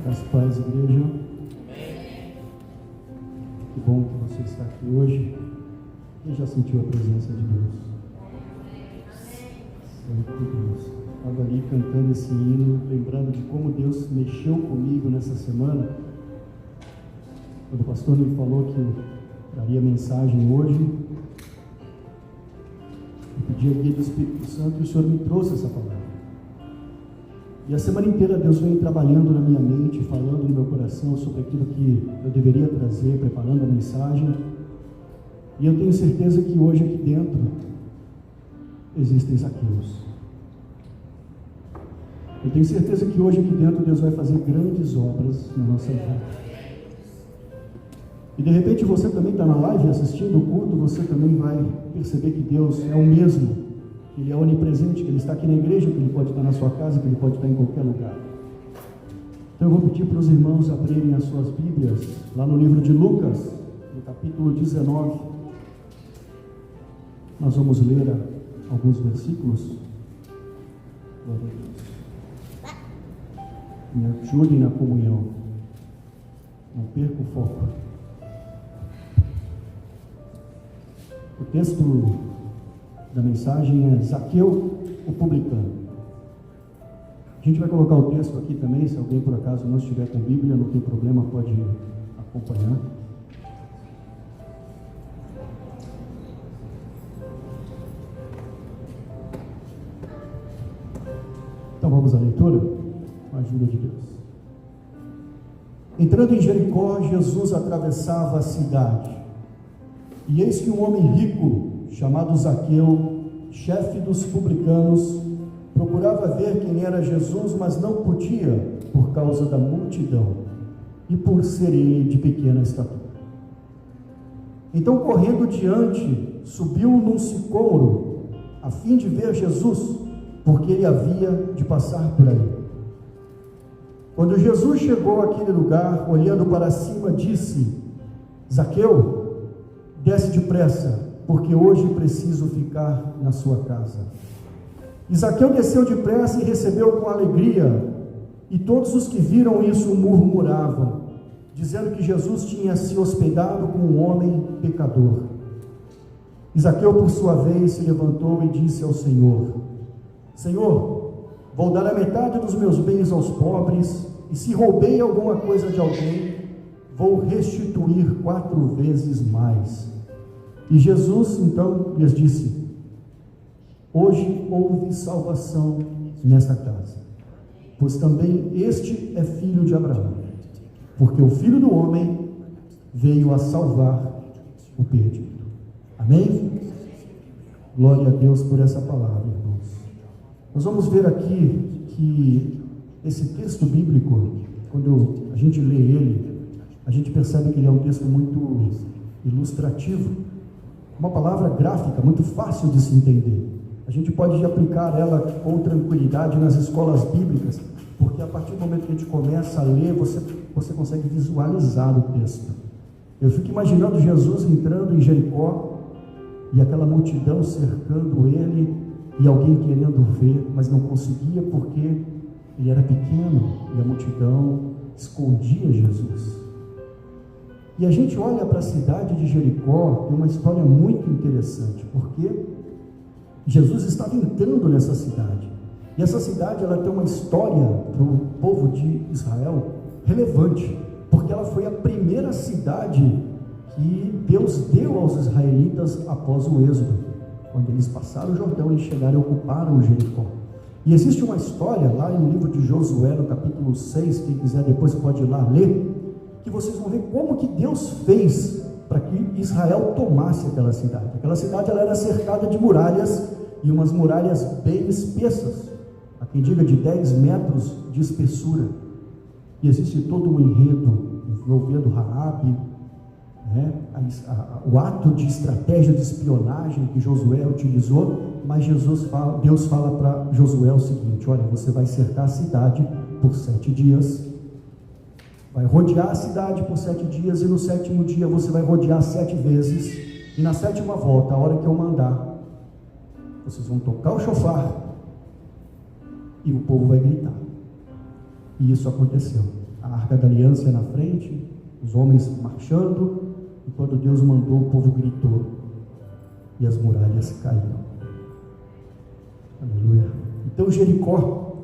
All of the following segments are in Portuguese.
Graças a Deus, igreja. Que bom que você está aqui hoje. Quem já sentiu a presença de Deus? Santo Deus. Estava ali cantando esse hino, lembrando de como Deus mexeu comigo nessa semana. Quando o pastor me falou que eu daria mensagem hoje, eu pedi a guia do Espírito Santo e o Senhor me trouxe essa palavra. E a semana inteira Deus vem trabalhando na minha mente, falando no meu coração sobre aquilo que eu deveria trazer, preparando a mensagem. E eu tenho certeza que hoje aqui dentro existem Zaqueus. Eu tenho certeza que hoje aqui dentro Deus vai fazer grandes obras na nossa vida. E de repente você também está na live assistindo o culto, você também vai perceber que Deus é o mesmo. Ele é onipresente, que Ele está aqui na igreja, que Ele pode estar na sua casa, que Ele pode estar em qualquer lugar. Então eu vou pedir para os irmãos abrirem as suas Bíblias, lá no livro de Lucas, no capítulo 19. Nós vamos ler alguns versículos. Glória a Deus. Me ajudem na comunhão. Não perca o foco. O texto da mensagem é Zaqueu, o publicano. A gente vai colocar o texto aqui também, se alguém por acaso não estiver com Bíblia, não tem problema, pode acompanhar. Então vamos à leitura, com a ajuda de Deus. Entrando em Jericó, Jesus atravessava a cidade, e eis que um homem rico, chamado Zaqueu, chefe dos publicanos, procurava ver quem era Jesus, mas não podia por causa da multidão e por ser ele de pequena estatura. Então, correndo diante, subiu num sicômoro, a fim de ver Jesus, porque ele havia de passar por ali. Quando Jesus chegou àquele lugar, olhando para cima, disse: Zaqueu, desce depressa, porque hoje preciso ficar na sua casa. E Zaqueu desceu depressa e recebeu com alegria, e todos os que viram isso murmuravam, dizendo que Jesus tinha se hospedado com um homem pecador. E Zaqueu, por sua vez, se levantou e disse ao Senhor: Senhor, vou dar a metade dos meus bens aos pobres, e se roubei alguma coisa de alguém, vou restituir 4 vezes mais. E Jesus então lhes disse: hoje houve salvação nesta casa, pois também este é filho de Abraão, porque o Filho do Homem veio a salvar o perdido. Amém? Glória a Deus por essa palavra, irmãos. Nós vamos ver aqui que esse texto bíblico, quando a gente lê ele, a gente percebe que ele é um texto muito ilustrativo, uma palavra gráfica, muito fácil de se entender. A gente pode aplicar ela com tranquilidade nas escolas bíblicas, porque a partir do momento que a gente começa a ler, você consegue visualizar o texto. Eu fico imaginando Jesus entrando em Jericó, e aquela multidão cercando ele, e alguém querendo ver, mas não conseguia porque ele era pequeno, e a multidão escondia Jesus. E a gente olha para a cidade de Jericó, tem uma história muito interessante, porque Jesus estava entrando nessa cidade, e essa cidade ela tem uma história para o povo de Israel relevante, porque ela foi a primeira cidade que Deus deu aos israelitas após o êxodo, quando eles passaram o Jordão e chegaram e ocuparam Jericó. E existe uma história lá no livro de Josué, no capítulo 6, quem quiser depois pode ir lá ler, que vocês vão ver como que Deus fez para que Israel tomasse aquela cidade. Aquela cidade ela era cercada de muralhas, e umas muralhas bem espessas, há quem diga de 10 metros de espessura, e existe todo um enredo envolvendo Raabe, o ato de estratégia de espionagem que Josué utilizou, mas Deus fala para Josué o seguinte: olha, você vai cercar a cidade por 7 dias, vai rodear a cidade por 7 dias, e no 7º dia você vai rodear 7 vezes, e na 7ª volta, a hora que eu mandar, vocês vão tocar o chofar, e o povo vai gritar. E isso aconteceu. a Arca da Aliança na frente, os homens marchando, e quando Deus mandou, o povo gritou, e as muralhas caíram. Aleluia. Então Jericó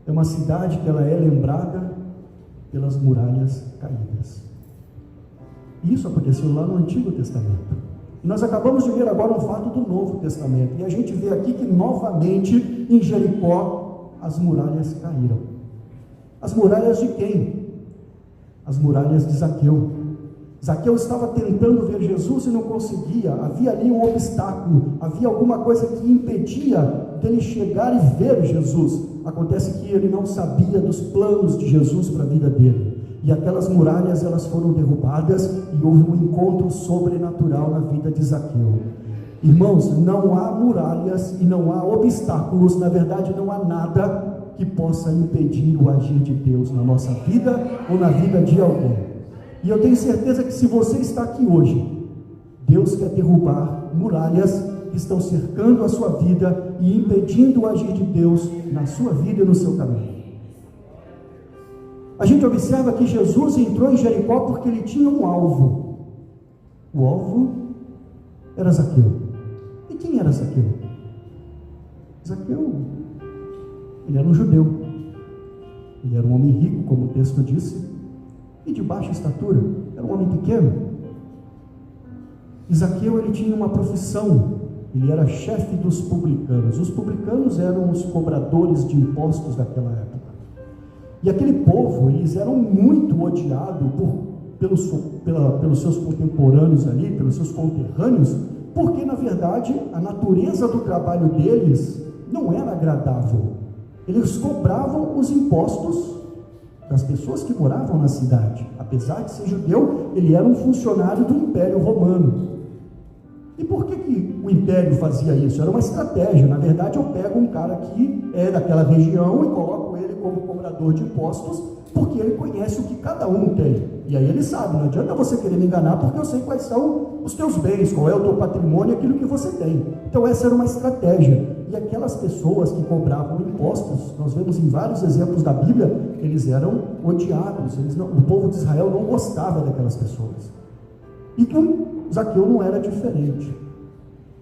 é uma cidade que ela é lembrada pelas muralhas caídas. E isso aconteceu lá no Antigo Testamento. E nós acabamos de ver agora um fato do Novo Testamento. E a gente vê aqui que novamente em Jericó as muralhas caíram. As muralhas de quem? As muralhas de Zaqueu. Zaqueu estava tentando ver Jesus e não conseguia. Havia ali um obstáculo, havia alguma coisa que impedia dele chegar e ver Jesus. Acontece que ele não sabia dos planos de Jesus para a vida dele. E aquelas muralhas, elas foram derrubadas e houve um encontro sobrenatural na vida de Zaqueu. Irmãos, não há muralhas e não há obstáculos, na verdade não há nada que possa impedir o agir de Deus na nossa vida ou na vida de alguém. E eu tenho certeza que se você está aqui hoje, Deus quer derrubar muralhas que estão cercando a sua vida e impedindo o agir de Deus na sua vida e no seu caminho. A gente observa que Jesus entrou em Jericó porque ele tinha um alvo. O alvo era Zaqueu. E quem era Zaqueu? Zaqueu, ele era um judeu. Ele era um homem rico, como o texto disse, e de baixa estatura. Era um homem pequeno. E Zaqueu, ele tinha uma profissão. Ele era chefe dos publicanos. Os publicanos eram os cobradores de impostos daquela época. E aquele povo, eles eram muito odiados pelos seus contemporâneos ali, pelos seus conterrâneos, porque na verdade a natureza do trabalho deles não era agradável. Eles cobravam os impostos das pessoas que moravam na cidade. Apesar de ser judeu, ele era um funcionário do Império Romano. E por que o Império fazia isso? Era uma estratégia. Na verdade, eu pego um cara que é daquela região e coloco ele como cobrador de impostos, porque ele conhece o que cada um tem. E aí ele sabe, não adianta você querer me enganar, porque eu sei quais são os teus bens, qual é o teu patrimônio, aquilo que você tem. Então essa era uma estratégia. E aquelas pessoas que cobravam impostos, nós vemos em vários exemplos da Bíblia, eles eram odiados, o povo de Israel não gostava daquelas pessoas. E com Zaqueu não era diferente.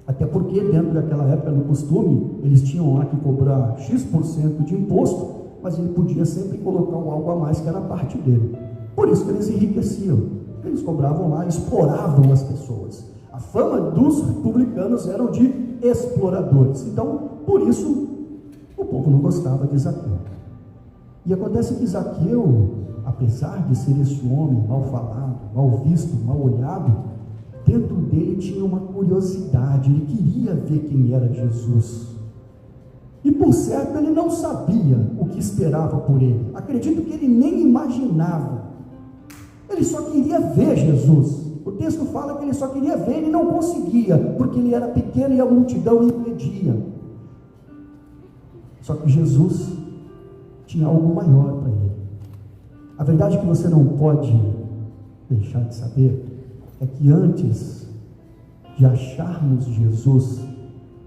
Até porque dentro daquela época, no costume, eles tinham lá que cobrar X% de imposto, mas ele podia sempre colocar algo a mais que era parte dele. Por isso que eles enriqueciam. Eles cobravam lá, exploravam as pessoas. A fama dos publicanos era de exploradores. Então, por isso, o povo não gostava de Zaqueu. E acontece que Zaqueu, apesar de ser esse homem mal falado, mal visto, mal olhado, dentro dele tinha uma curiosidade, ele queria ver quem era Jesus. E por certo ele não sabia o que esperava por ele. Acredito que ele nem imaginava. Ele só queria ver Jesus. O texto fala que ele só queria ver, ele não conseguia, porque ele era pequeno e a multidão impedia. Só que Jesus tinha algo maior para ele. A verdade que você não pode deixar de saber é que antes de acharmos Jesus,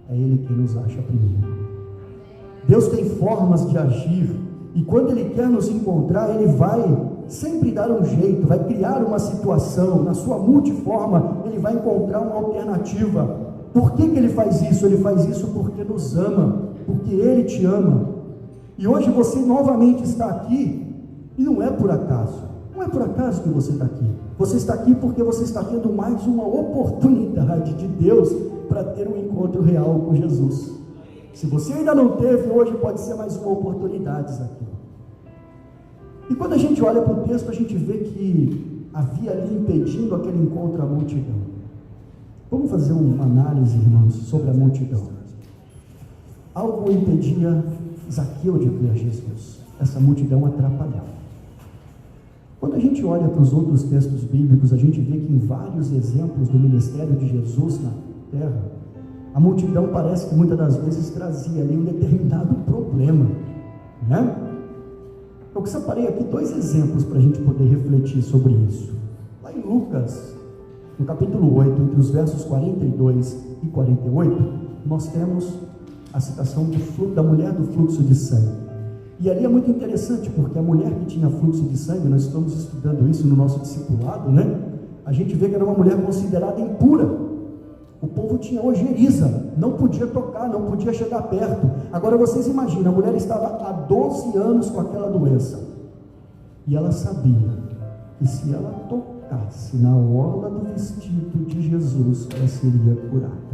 é Ele quem nos acha primeiro. Deus tem formas de agir, e quando Ele quer nos encontrar, Ele vai sempre dar um jeito, vai criar uma situação, na sua multiforma, Ele vai encontrar uma alternativa. Por que Ele faz isso? Ele faz isso porque nos ama, porque Ele te ama. E hoje você novamente está aqui, e não é por acaso. Não é por acaso que você está aqui. Você está aqui porque você está tendo mais uma oportunidade de Deus para ter um encontro real com Jesus. Se você ainda não teve, hoje pode ser mais uma oportunidade aqui. E quando a gente olha para o texto, a gente vê que havia ali impedindo aquele encontro a multidão. Vamos fazer uma análise, irmãos, sobre a multidão. Algo impedia Zaqueu de ver Jesus. Essa multidão atrapalhava. Quando a gente olha para os outros textos bíblicos, a gente vê que em vários exemplos do ministério de Jesus na terra, a multidão parece que muitas das vezes trazia ali um determinado problema, né? Eu separei aqui 2 exemplos para a gente poder refletir sobre isso. Lá em Lucas, no capítulo 8, entre os versos 42 e 48, nós temos a citação da mulher do fluxo de sangue. E ali é muito interessante, porque a mulher que tinha fluxo de sangue, nós estamos estudando isso no nosso discipulado, né? A gente vê que era uma mulher considerada impura. O povo tinha ojeriza, não podia tocar, não podia chegar perto. Agora vocês imaginam, a mulher estava há 12 anos com aquela doença. E ela sabia que se ela tocasse na orla do vestido de Jesus, ela seria curada.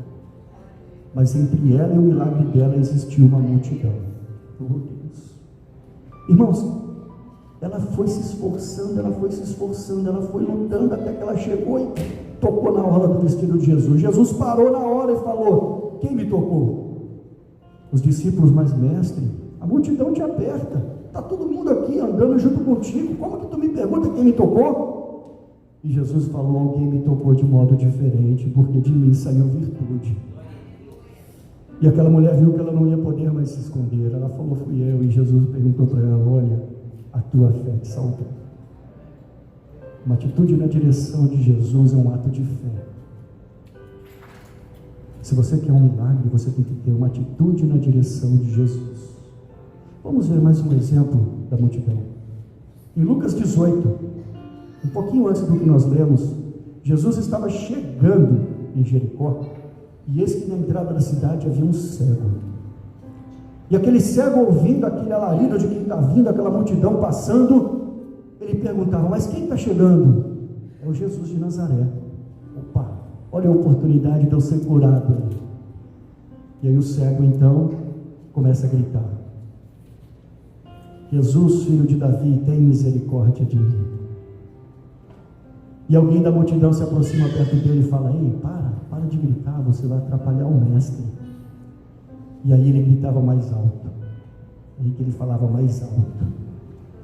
Mas entre ela e o milagre dela existia uma multidão. Oh Deus! Irmãos, ela foi se esforçando, ela foi lutando até que ela chegou e tocou na orla do vestido de Jesus. Jesus parou na hora e falou: quem me tocou? Os discípulos: mas mestre, a multidão te aperta, está todo mundo aqui andando junto contigo, como que tu me pergunta quem me tocou? E Jesus falou: alguém me tocou de modo diferente, porque de mim saiu virtude. E aquela mulher viu que ela não ia poder mais se esconder. Ela falou: fui eu. E Jesus perguntou para ela: olha, a tua fé te salvou. Uma atitude na direção de Jesus é um ato de fé. Se você quer um milagre, você tem que ter uma atitude na direção de Jesus. Vamos ver mais um exemplo da multidão. Em Lucas 18, um pouquinho antes do que nós lemos, Jesus estava chegando em Jericó. E eis que na entrada da cidade havia um cego. E aquele cego, ouvindo aquele alarido de quem está vindo, aquela multidão passando, ele perguntava: mas quem está chegando? É o Jesus de Nazaré. Opa, olha a oportunidade de eu ser curado. E aí o cego então começa a gritar: Jesus, filho de Davi, tem misericórdia de mim. E alguém da multidão se aproxima perto dele e fala: ei, para de gritar, você vai atrapalhar o mestre. E aí ele gritava mais alto. Aí que ele falava mais alto: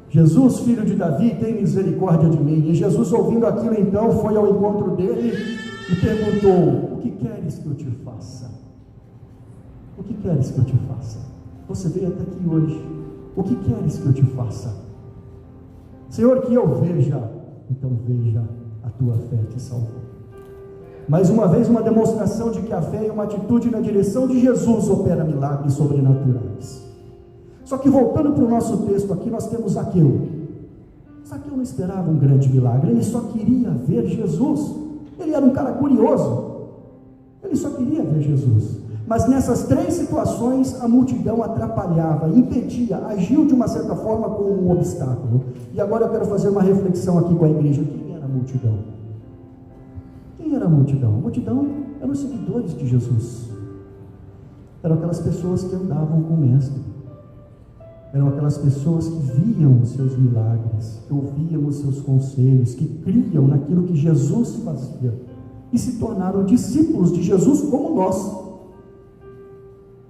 Jesus, filho de Davi, tem misericórdia de mim. E Jesus, ouvindo aquilo, então foi ao encontro dele e perguntou: o que queres que eu te faça? O que queres que eu te faça? Você veio até aqui hoje, o que queres que eu te faça? Senhor, que eu veja. Então veja, a tua fé te salvou. Mais uma vez, uma demonstração de que a fé é uma atitude na direção de Jesus, opera milagres sobrenaturais. Só que voltando para o nosso texto aqui, nós temos Zaqueu. Zaqueu não esperava um grande milagre, ele só queria ver Jesus. Ele era um cara curioso, ele só queria ver Jesus. Mas nessas três situações, a multidão atrapalhava, impedia, agiu de uma certa forma como um obstáculo. E agora eu quero fazer uma reflexão aqui com a igreja. Quem era a multidão? Quem era a multidão? A multidão eram os seguidores de Jesus. Eram aquelas pessoas que andavam com o mestre. Eram aquelas pessoas que viam os seus milagres, que ouviam os seus conselhos, que criam naquilo que Jesus fazia e se tornaram discípulos de Jesus como nós.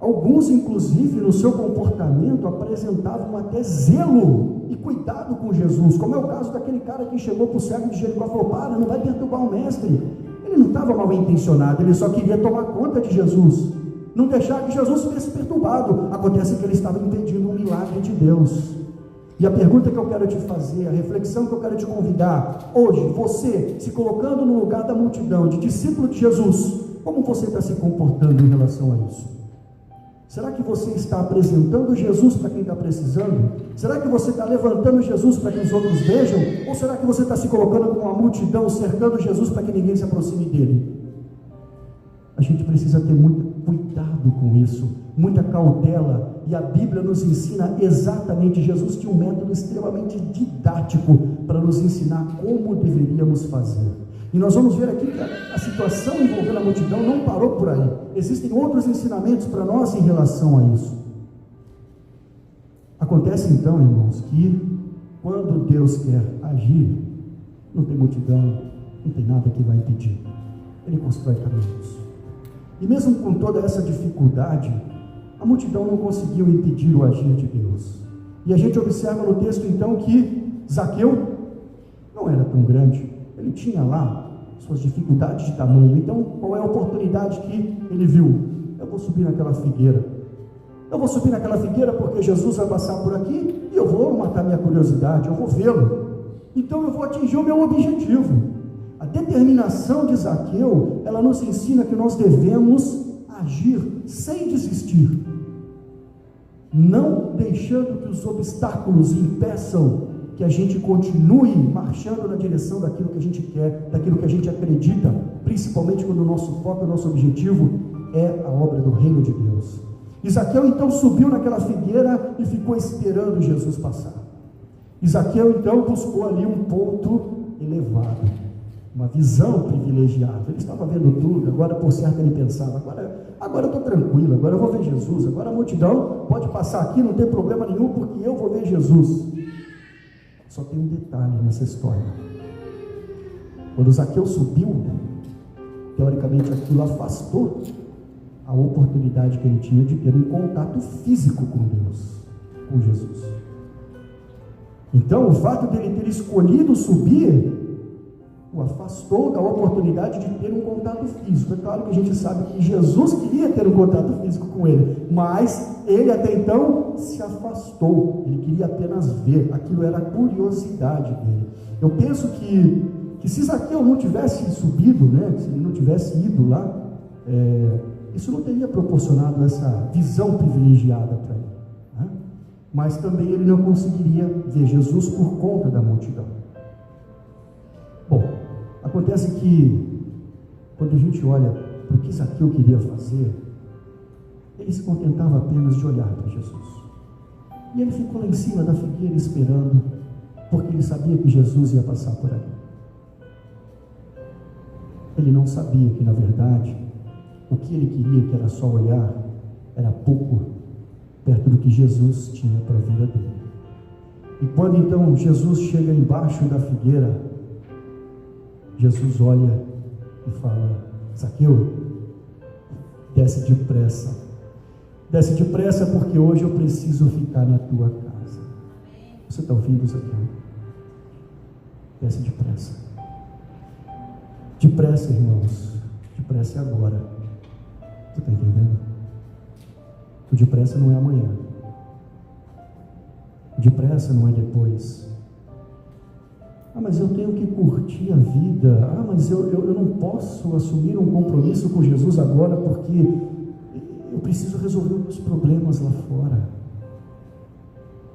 Alguns, inclusive, no seu comportamento, apresentavam até zelo e cuidado com Jesus, como é o caso daquele cara que chegou para o cego de Jericó e falou: para, não vai perturbar o mestre. Ele não estava mal intencionado, ele só queria tomar conta de Jesus, não deixar que Jesus fosse perturbado. Acontece que ele estava impedindo um milagre de Deus. E a pergunta que eu quero te fazer, a reflexão que eu quero te convidar hoje, você se colocando no lugar da multidão, de discípulo de Jesus, como você está se comportando em relação a isso? Será que você está apresentando Jesus para quem está precisando? Será que você está levantando Jesus para que os outros vejam? Ou será que você está se colocando com uma multidão, cercando Jesus para que ninguém se aproxime dele? A gente precisa ter muito cuidado com isso, muita cautela, e a Bíblia nos ensina exatamente. Jesus tinha um método extremamente didático para nos ensinar como deveríamos fazer. E nós vamos ver aqui que a situação envolvendo a multidão não parou por aí. Existem outros ensinamentos para nós em relação a isso. Acontece então, irmãos, que quando Deus quer agir, não tem multidão, não tem nada que vai impedir. Ele constrói caminhos. E mesmo com toda essa dificuldade, a multidão não conseguiu impedir o agir de Deus. E a gente observa no texto então que Zaqueu não era tão grande. Ele tinha lá suas dificuldades de tamanho. Então, qual é a oportunidade que ele viu? Eu vou subir naquela figueira. Eu vou subir naquela figueira porque Jesus vai passar por aqui e eu vou matar minha curiosidade, eu vou vê-lo. Então eu vou atingir o meu objetivo. A determinação de Zaqueu, ela nos ensina que nós devemos agir sem desistir. não deixando que os obstáculos impeçam que a gente continue marchando na direção daquilo que a gente quer, daquilo que a gente acredita, principalmente quando o nosso foco, o nosso objetivo é a obra do reino de Deus. Zaqueu então subiu naquela figueira e ficou esperando Jesus passar. Zaqueu então buscou ali um ponto elevado, uma visão privilegiada. Ele estava vendo tudo, agora por certo ele pensava, agora eu estou tranquilo, agora eu vou ver Jesus, agora a multidão pode passar aqui, não tem problema nenhum, porque eu vou ver Jesus. Só tem um detalhe nessa história. Quando Zaqueu subiu, teoricamente aquilo afastou a oportunidade que ele tinha de ter um contato físico com Deus, com Jesus. Então, o fato dele ter escolhido subir o afastou da oportunidade de ter um contato físico. É claro que a gente sabe que Jesus queria ter um contato físico com ele, mas ele até então se afastou. Ele queria apenas ver. Aquilo era a curiosidade dele. Eu penso que se Zaqueu não tivesse subido, né, se ele não tivesse ido lá, isso não teria proporcionado essa visão privilegiada para ele, né? Mas também ele não conseguiria ver Jesus por conta da multidão. Bom, acontece que quando a gente olha para o que Zaqueu queria fazer, ele se contentava apenas de olhar para Jesus. E ele ficou lá em cima da figueira esperando, porque ele sabia que Jesus ia passar por ali. Ele não sabia que, na verdade, o que ele queria, que era só olhar, era pouco perto do que Jesus tinha para a vida dele. E quando então Jesus chega embaixo da figueira, Jesus olha e fala: Zaqueu, desce depressa. Desce depressa, porque hoje eu preciso ficar na tua casa. Você está ouvindo, Zaqueu? Desce depressa. Depressa, irmãos. Depressa é agora. Você está entendendo? O depressa não é amanhã. O depressa não é depois. Mas eu tenho que curtir a vida. Mas eu não posso assumir um compromisso com Jesus agora, porque eu preciso resolver os meus problemas lá fora.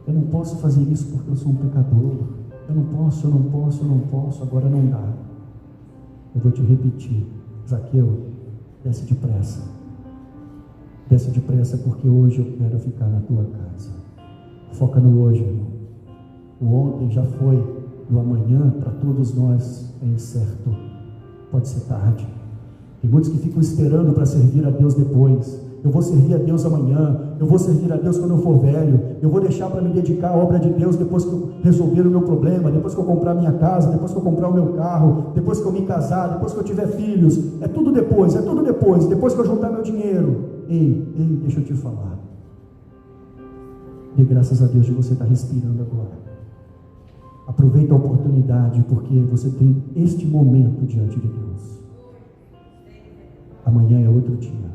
Eu não posso fazer isso porque eu sou um pecador. Eu não posso, agora não dá. Eu vou te repetir: Zaqueu, desce depressa. Desce depressa, porque hoje eu quero ficar na tua casa. Foca no hoje, irmão. O ontem já foi, o amanhã para todos nós é incerto. Pode ser tarde. Tem muitos que ficam esperando para servir a Deus depois. Eu vou servir a Deus amanhã, eu vou servir a Deus quando eu for velho, eu vou deixar para me dedicar à obra de Deus depois que eu resolver o meu problema, depois que eu comprar minha casa, depois que eu comprar o meu carro, depois que eu me casar, depois que eu tiver filhos. É tudo depois que eu juntar meu dinheiro. Ei, deixa eu te falar. Dê graças a Deus de você estar respirando agora. Aproveita a oportunidade, porque você tem este momento diante de Deus. Amanhã é outro dia.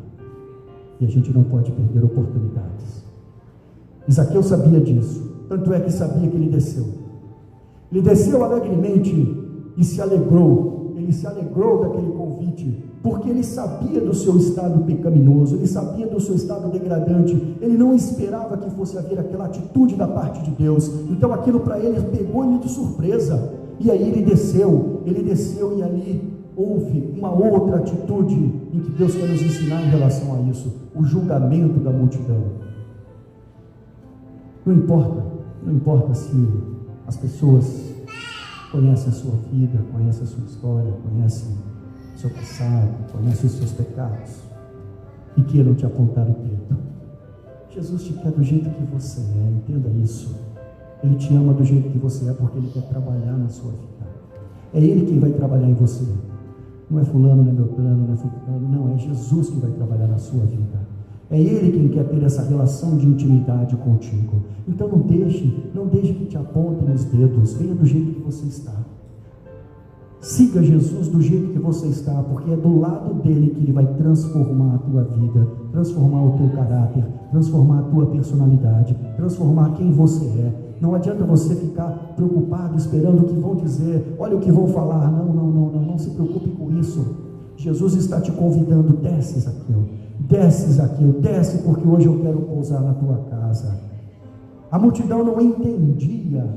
E a gente não pode perder oportunidades. Zaqueu sabia disso. Tanto é que sabia que ele desceu. Ele desceu alegremente e se alegrou. Ele se alegrou daquele convite, porque ele sabia do seu estado pecaminoso, ele sabia do seu estado degradante. Ele não esperava que fosse haver aquela atitude da parte de Deus. Então aquilo para ele pegou ele de surpresa. E aí ele desceu e ali houve uma outra atitude em que Deus quer nos ensinar em relação a isso: o julgamento da multidão. Não importa se as pessoas conhecem a sua vida, conhecem a sua história, conhecem o seu passado, conhecem os seus pecados e queiram te apontar o dedo. Jesus te quer do jeito que você é, entenda isso. Ele te ama do jeito que você é, porque Ele quer trabalhar na sua vida. É Ele quem vai trabalhar em você. Não é fulano, não é Beltrano, não é fulano, não, é Jesus que vai trabalhar na sua vida. É Ele quem quer ter essa relação de intimidade contigo. Então não deixe que te apontem os dedos. Venha do jeito que você está. Siga Jesus do jeito que você está, porque é do lado dele que Ele vai transformar a tua vida, transformar o teu caráter, transformar a tua personalidade, transformar quem você é. Não adianta você ficar preocupado, esperando o que vão dizer, olha o que vão falar. Não se preocupe com isso. Jesus está te convidando: desce, Zaqueu, Desce, Zaqueu, desce, porque hoje eu quero pousar na tua casa. A multidão não entendia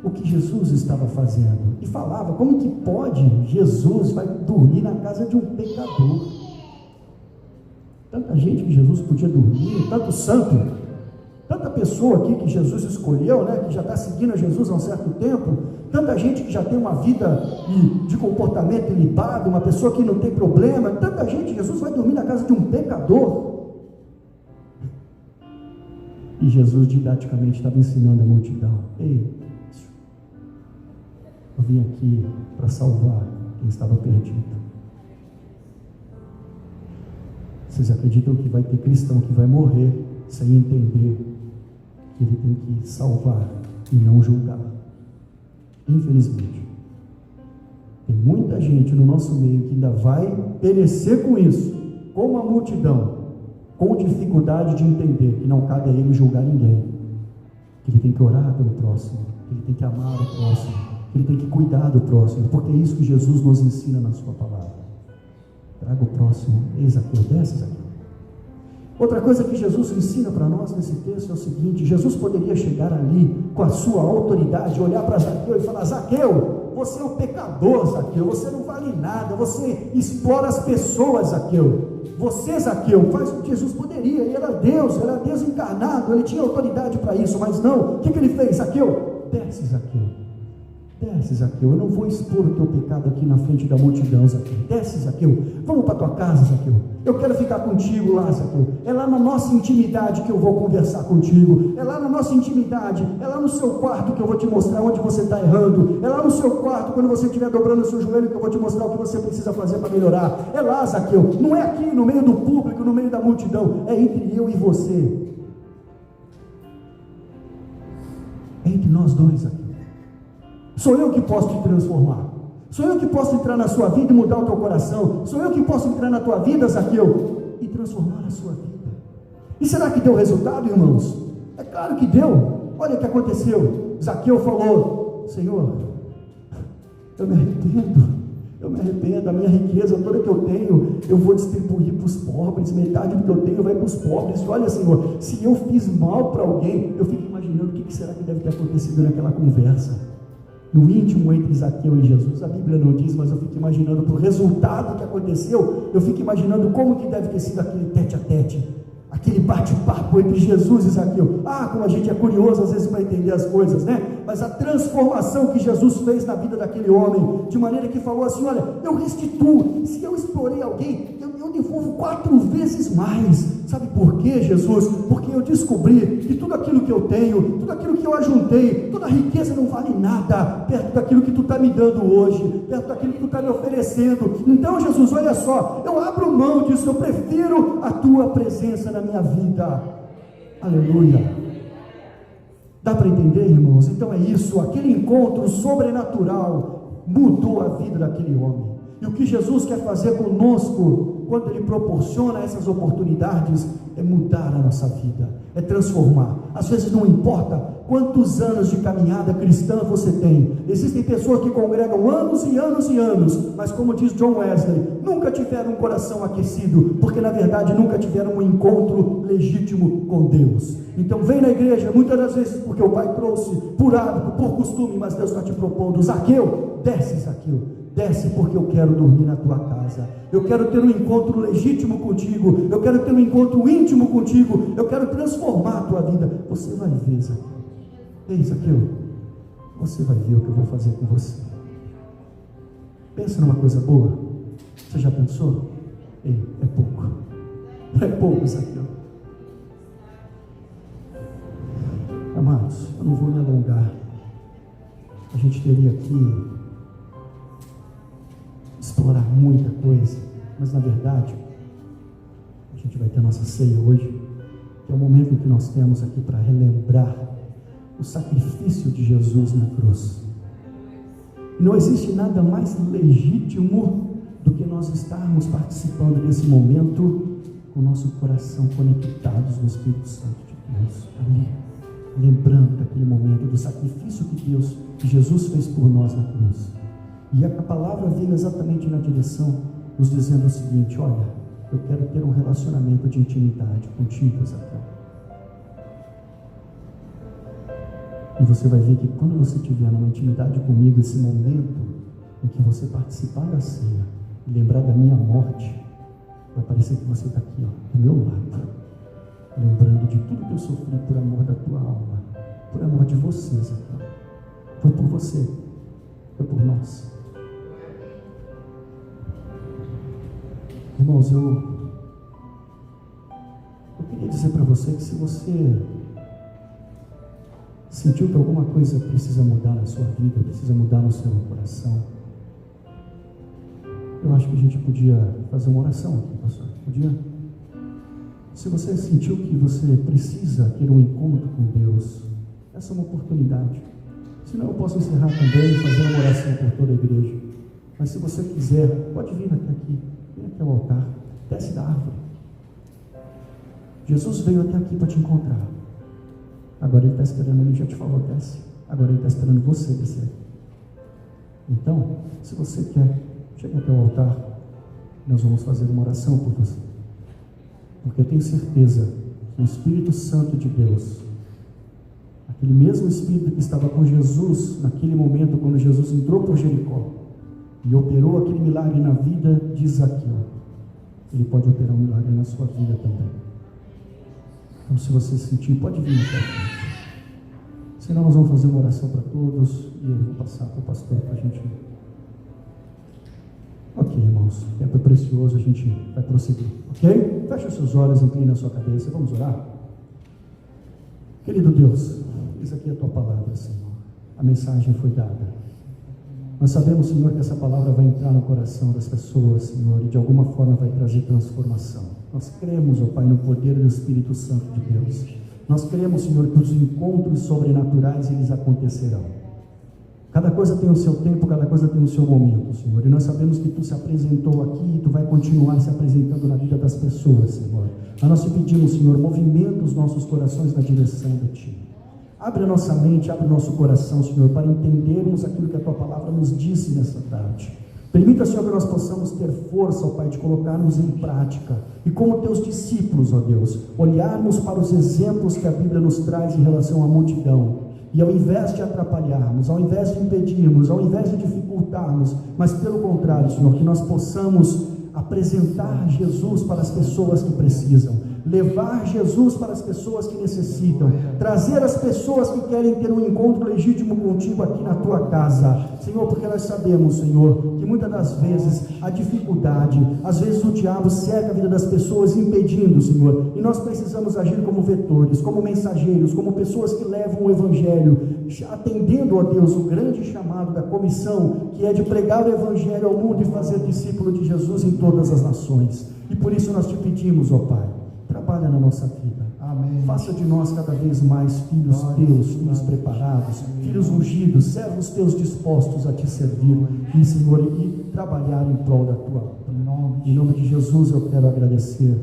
o que Jesus estava fazendo e falava: como que pode? Jesus vai dormir na casa de um pecador. Tanta gente que Jesus podia dormir, tanto santo, tanta pessoa aqui que Jesus escolheu, né, que já está seguindo a Jesus há um certo tempo, tanta gente que já tem uma vida de comportamento ilibado, uma pessoa que não tem problema, tanta gente. Jesus vai dormir na casa de um pecador. E Jesus didaticamente estava ensinando a multidão: ei, eu vim aqui para salvar quem estava perdido. Vocês acreditam que vai ter cristão que vai morrer sem entender que ele tem que salvar e não julgar? Infelizmente, tem muita gente no nosso meio que ainda vai perecer com isso, como a multidão, com dificuldade de entender que não cabe a ele julgar ninguém, que ele tem que orar pelo próximo, que ele tem que amar o próximo, que ele tem que cuidar do próximo, porque é isso que Jesus nos ensina na sua palavra. Traga o próximo. Ei, Zaqueu, desce, Zaqueu. Outra coisa que Jesus ensina para nós nesse texto é o seguinte: Jesus poderia chegar ali com a sua autoridade, olhar para Zaqueu e falar: Zaqueu, você é um pecador, Zaqueu, você não vale nada, você explora as pessoas, Zaqueu. Você, Zaqueu, faz o que Jesus poderia. Ele era Deus encarnado, ele tinha autoridade para isso, mas não. O que ele fez? Zaqueu, desce, Zaqueu. Desce, Zaqueu, eu não vou expor o teu pecado aqui na frente da multidão, Zaqueu. Desce, Zaqueu, vamos para tua casa, Zaqueu. Eu quero ficar contigo lá, Zaqueu. É lá na nossa intimidade que eu vou conversar contigo. É lá na nossa intimidade, é lá no seu quarto que eu vou te mostrar onde você está errando. É lá no seu quarto, quando você estiver dobrando o seu joelho, que eu vou te mostrar o que você precisa fazer para melhorar. É lá, Zaqueu, não é aqui no meio do público, no meio da multidão, é entre eu e você. É entre nós dois, Zaqueu. Sou eu que posso te transformar. Sou eu que posso entrar na sua vida e mudar o teu coração. Sou eu que posso entrar na tua vida, Zaqueu, e transformar a sua vida. E será que deu resultado, irmãos? É claro que deu. Olha o que aconteceu. Zaqueu falou: Senhor, eu me arrependo, a minha riqueza toda que eu tenho, eu vou distribuir para os pobres, metade do que eu tenho vai para os pobres. Olha, Senhor, se eu fiz mal para alguém, eu fico imaginando o que será que deve ter acontecido naquela conversa. No íntimo entre Zaqueu e Jesus, a Bíblia não diz, mas eu fico imaginando para o resultado que aconteceu, eu fico imaginando como que deve ter sido aquele tete a tete, aquele bate-papo entre Jesus e Zaqueu. Como a gente é curioso às vezes para entender as coisas, né? Mas a transformação que Jesus fez na vida daquele homem, de maneira que falou assim: olha, eu restituo, se eu explorei alguém, eu devolvo 4 vezes mais. Sabe por quê, Jesus? Porque eu descobri que tudo aquilo que eu tenho, tudo aquilo que eu ajuntei, toda a riqueza não vale nada perto daquilo que tu está me dando hoje, perto daquilo que tu está me oferecendo. Então, Jesus, olha só, eu abro mão disso, eu prefiro a tua presença na minha vida. Aleluia. Dá para entender, irmãos? Então é isso, aquele encontro sobrenatural mudou a vida daquele homem. E o que Jesus quer fazer conosco, quando Ele proporciona essas oportunidades, é mudar a nossa vida, é transformar. Às vezes não importa quantos anos de caminhada cristã você tem. Existem pessoas que congregam anos e anos e anos, mas como diz John Wesley, nunca tiveram um coração aquecido, porque na verdade nunca tiveram um encontro legítimo com Deus. Então vem na igreja, muitas das vezes porque o pai trouxe, por hábito, por costume, mas Deus está te propondo: Zaqueu, desce, Zaqueu. Desce, porque eu quero dormir na tua casa, eu quero ter um encontro legítimo contigo, eu quero ter um encontro íntimo contigo, eu quero transformar a tua vida. Você vai ver, Zaqueu. Ei, Zaqueu, você vai ver o que eu vou fazer com você. Pensa numa coisa boa. Você já pensou? Ei, é pouco, Zaqueu. Amados, eu não vou me alongar. A gente teria que explorar muita coisa, mas na verdade a gente vai ter a nossa ceia hoje, que é o momento em que nós temos aqui para relembrar o sacrifício de Jesus na cruz. E não existe nada mais legítimo do que nós estarmos participando desse momento com o nosso coração conectados no Espírito Santo de Deus, ali, lembrando daquele momento do sacrifício que Jesus fez por nós na cruz. E a palavra veio exatamente na direção, nos dizendo o seguinte: olha, eu quero ter um relacionamento de intimidade contigo, Zaqueu. E você vai ver que quando você tiver numa intimidade comigo, esse momento em que você participar da ceia e lembrar da minha morte, vai parecer que você está aqui, ó, do meu lado, lembrando de tudo que eu sofri por amor da tua alma, por amor de você, Zaqueu. Foi por você, foi por nós. Irmãos, eu queria dizer para você que se você sentiu que alguma coisa precisa mudar na sua vida, precisa mudar no seu coração, eu acho que a gente podia fazer uma oração aqui, pastor. Podia? Se você sentiu que você precisa ter um encontro com Deus, essa é uma oportunidade. Se não, eu posso encerrar também e fazer uma oração por toda a igreja. Mas se você quiser, pode vir até aqui. Vem até o altar. Desce da árvore. Jesus veio até aqui para te encontrar. Agora Ele está esperando, Ele já te falou, desce. Agora Ele está esperando você descer. Então, se você quer, chega até o altar. Nós vamos fazer uma oração por você. Porque eu tenho certeza que o Espírito Santo de Deus, aquele mesmo Espírito que estava com Jesus naquele momento, quando Jesus entrou por Jericó e operou aquele milagre na vida de Zaqueu, Ele pode operar um milagre na sua vida também. Então, se você sentir, pode vir até aqui. Senão nós vamos fazer uma oração para todos e eu vou passar para o pastor para a gente. Ok, irmãos, o tempo é precioso, a gente vai prosseguir, ok? Feche os seus olhos, inclina a sua cabeça, vamos orar. Querido Deus, isso aqui é a tua palavra, Senhor. A mensagem foi dada. Nós sabemos, Senhor, que essa palavra vai entrar no coração das pessoas, Senhor, e de alguma forma vai trazer transformação. Nós cremos, ó Pai, no poder do Espírito Santo de Deus. Nós cremos, Senhor, que os encontros sobrenaturais, eles acontecerão. Cada coisa tem o seu tempo, cada coisa tem o seu momento, Senhor. E nós sabemos que Tu se apresentou aqui e Tu vai continuar se apresentando na vida das pessoas, Senhor. Mas nós te pedimos, Senhor, movimenta os nossos corações na direção de Ti. Abre a nossa mente, abre o nosso coração, Senhor, para entendermos aquilo que a Tua palavra nos disse nessa tarde. Permita, Senhor, que nós possamos ter força, ó Pai, de colocarmos em prática. E como Teus discípulos, ó Deus, olharmos para os exemplos que a Bíblia nos traz em relação à multidão. E ao invés de atrapalharmos, ao invés de impedirmos, ao invés de dificultarmos, mas pelo contrário, Senhor, que nós possamos apresentar Jesus para as pessoas que precisam, levar Jesus para as pessoas que necessitam, trazer as pessoas que querem ter um encontro legítimo contigo aqui na tua casa, Senhor, porque nós sabemos, Senhor, que muitas das vezes a dificuldade, às vezes o diabo cerca a vida das pessoas impedindo, Senhor, e nós precisamos agir como vetores, como mensageiros, como pessoas que levam o Evangelho, atendendo a Deus o grande chamado da comissão, que é de pregar o Evangelho ao mundo e fazer discípulo de Jesus em todas as nações. E por isso nós te pedimos, ó Pai, trabalha na nossa vida. Amém. Faça de nós cada vez mais filhos teus, filhos preparados, filhos ungidos, servos teus dispostos a te servir e, Senhor, e trabalhar em prol da tua obra. Em nome de Jesus eu quero agradecer